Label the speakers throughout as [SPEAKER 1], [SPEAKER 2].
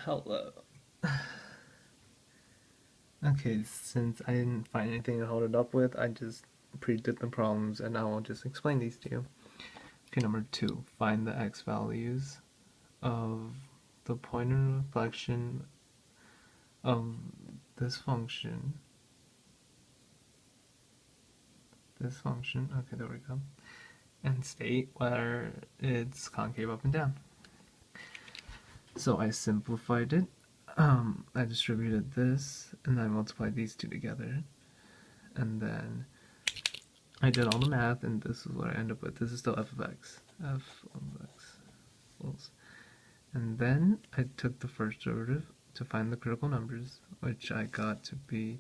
[SPEAKER 1] Hello. Okay, since I didn't find anything to hold it up with, I just pre-did the problems and now I'll just explain these to you. Okay, number 2, find the x values of the point of inflection of this function. Okay, there we go. And state whether it's concave up and down. So I simplified it. I distributed this and I multiplied these two together. And then I did all the math, and this is what I end up with. This is still f of x. F of x. And then I took the first derivative to find the critical numbers, which I got to be,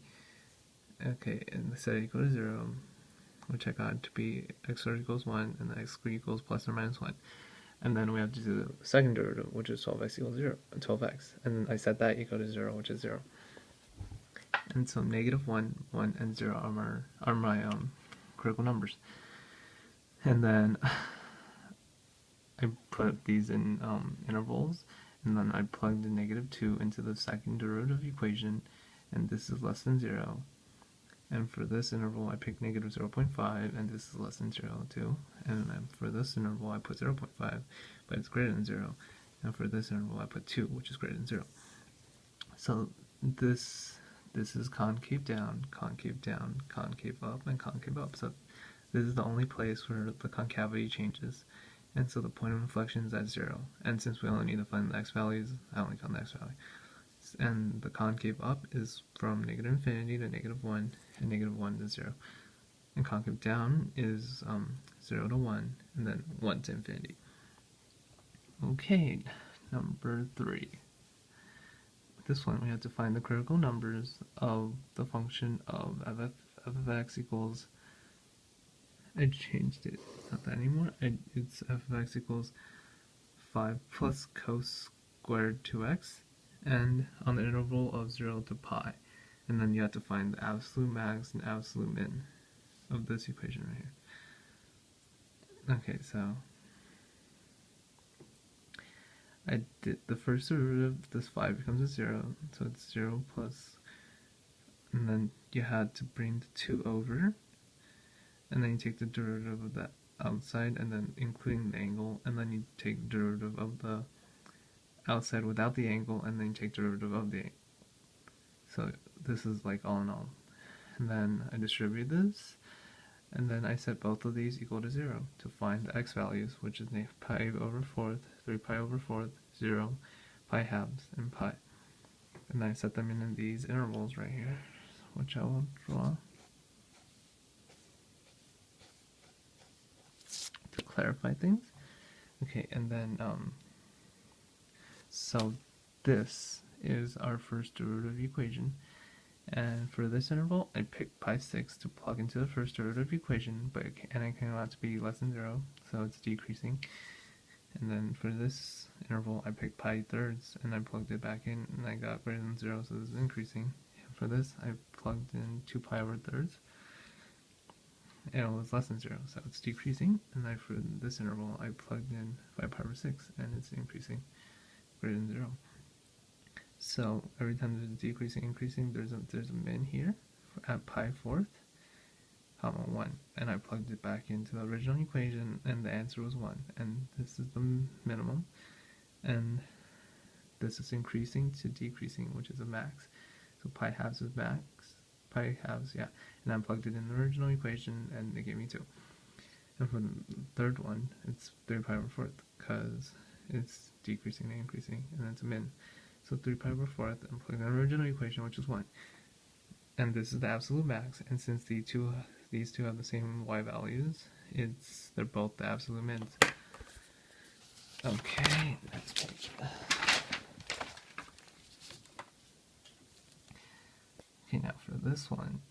[SPEAKER 1] okay, and set it equal to 0, which I got to be x squared equals 1, and x squared equals plus or minus 1. And then we have to do the second derivative, which is 12x equals 0, 12x. And then I set that equal to 0, which is 0. And so negative 1, 1, and 0 are my critical numbers. And then I put these in intervals, and then I plugged the negative 2 into the second derivative equation, and this is less than 0. And for this interval, I picked negative 0.5, and this is less than 0 too. And then for this interval, I put 0.5, but it's greater than 0. And for this interval, I put 2, which is greater than 0. So this is concave down, concave down, concave up, and concave up. So this is the only place where the concavity changes. And so the point of inflection is at 0. And since we only need to find the x values, I only found the x value. And the concave up is from negative infinity to negative 1, and negative 1 to 0. And concave down is 0 to 1, and then 1 to infinity. Okay, number 3. With this one, we have to find the critical numbers of the function of f of x equals, I changed it, not that anymore, it's f of x equals 5 plus cos squared 2x, and on the interval of 0 to pi. And then you have to find the absolute max and absolute min of this equation right here. Okay, so I did the first derivative, this 5 becomes a 0, so it's 0 plus, and then you had to bring the 2 over, and then you take the derivative of that outside, and then including the angle, and then you take the derivative of the outside without the angle, and then you take derivative of the angle. So this is like all in all. And then I distribute this, and then I set both of these equal to 0 to find the x values, which is pi over 4th, 3 pi over 4th, 0, pi halves, and pi. And I set them in these intervals right here, which I will draw to clarify things. Okay, and then so this is our first derivative equation, and for this interval I picked pi 6 to plug into the first derivative equation, and I cannot to be less than 0, so it's decreasing. And then for this interval I picked pi thirds and I plugged it back in, and I got greater than 0, so this is increasing. And for this I plugged in 2 pi over thirds, and it was less than 0, so it's decreasing. And then for this interval I plugged in 5 pi over 6, and it's increasing, greater than 0. So every time there's a decreasing, increasing, there's a min here at pi 4th, comma 1, and I plugged it back into the original equation, and the answer was 1, and this is the minimum, and this is increasing to decreasing, which is a max. So pi halves is max, pi halves, yeah, and I plugged it in the original equation, and it gave me 2. And for the third one, it's 3 pi over 4th, because it's decreasing and increasing, and that's a min. So 3 pi over 4th, and plug in the original equation, which is 1. And this is the absolute max, and since these two have the same y values, they're both the absolute mins. Okay, next page. Okay, now for this one,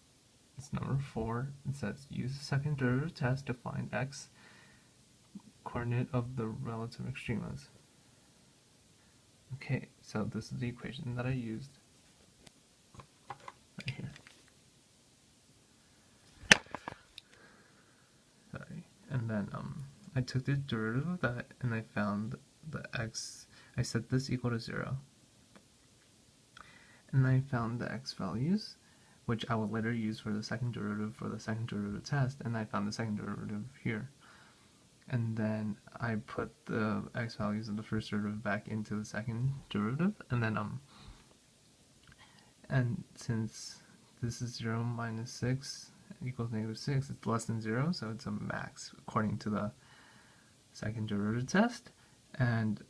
[SPEAKER 1] it's number 4. It says use the second derivative test to find x coordinate of the relative extremas. Okay, so this is the equation that I used right here. Sorry. And then I took the derivative of that, and I found the x. I set this equal to 0, and I found the x values, which I will later use for the second derivative test, and I found the second derivative here. And then I put the x values of the first derivative back into the second derivative, and then and since this is 0 minus 6 equals -6, it's less than 0, so it's a max according to the second derivative test. And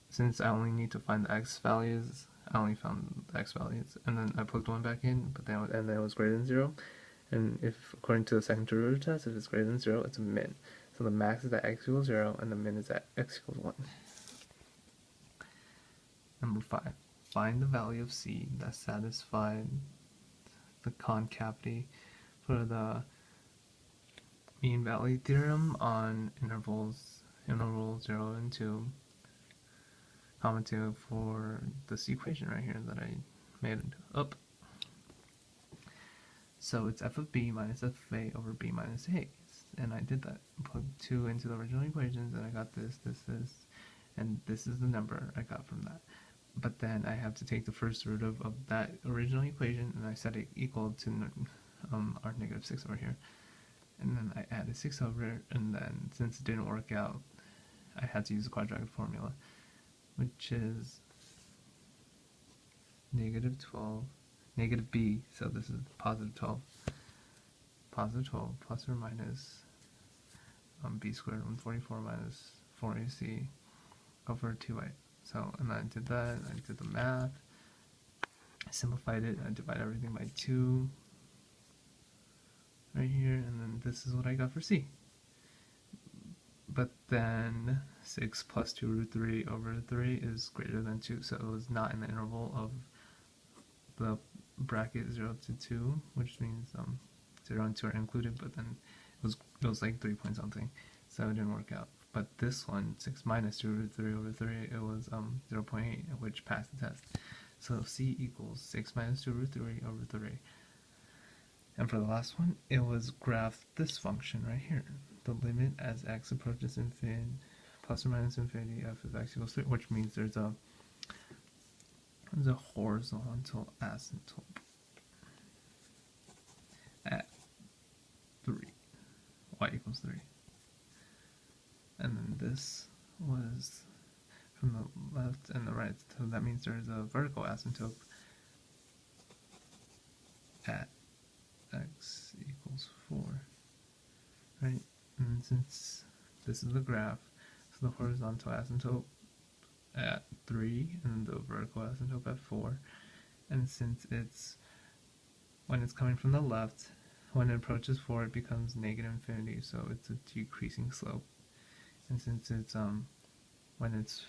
[SPEAKER 1] since I only need to find the x values, I only found the x values, and then I plugged one back in, but then it was greater than 0. And if, according to the second derivative test, if it's greater than 0, it's a min. So the max is at x equals 0, and the min is at x equals 1. Number 5. Find the value of c that satisfied the concavity for the mean value theorem on interval 0 and 2, comma 2 for this equation right here that I made up. So it's f of b minus f of a over b minus a. And I did that. Plugged 2 into the original equations, and I got this, and this is the number I got from that. But then I have to take the first derivative of that original equation, and I set it equal to our negative 6 over here. And then I added 6 over it, and then since it didn't work out, I had to use the quadratic formula, which is negative 12, negative b, so this is positive 12 plus or minus b squared 144 minus 4ac over 2a. So, and I did that, I did the math, I simplified it, I divided everything by 2 right here, and then this is what I got for c. But then 6 plus 2 root 3 over 3 is greater than 2, so it was not in the interval of the bracket 0 to 2, which means 0 and 2 are included, but then it was like 3 point something, so it didn't work out. But this one, 6 minus 2 root 3 over 3, it was 0.8, which passed the test. So c equals 6 minus 2 root 3 over 3. And for the last one, it was graph this function right here. The limit as x approaches infinity, plus or minus infinity, f of x equals 3, which means there's a horizontal asymptote at 3, y equals 3. And then this was from the left and the right, so that means there's a vertical asymptote at x equals 4, right? And since this is the graph, so the horizontal asymptote at 3 and the vertical asymptote at 4, and since when it's coming from the left, when it approaches 4 it becomes negative infinity, so it's a decreasing slope. And since it's when it's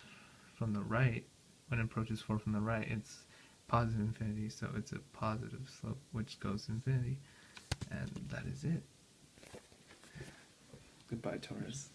[SPEAKER 1] from the right, when it approaches 4 from the right, it's positive infinity, so it's a positive slope which goes to infinity. And that is it. Goodbye, Taurus.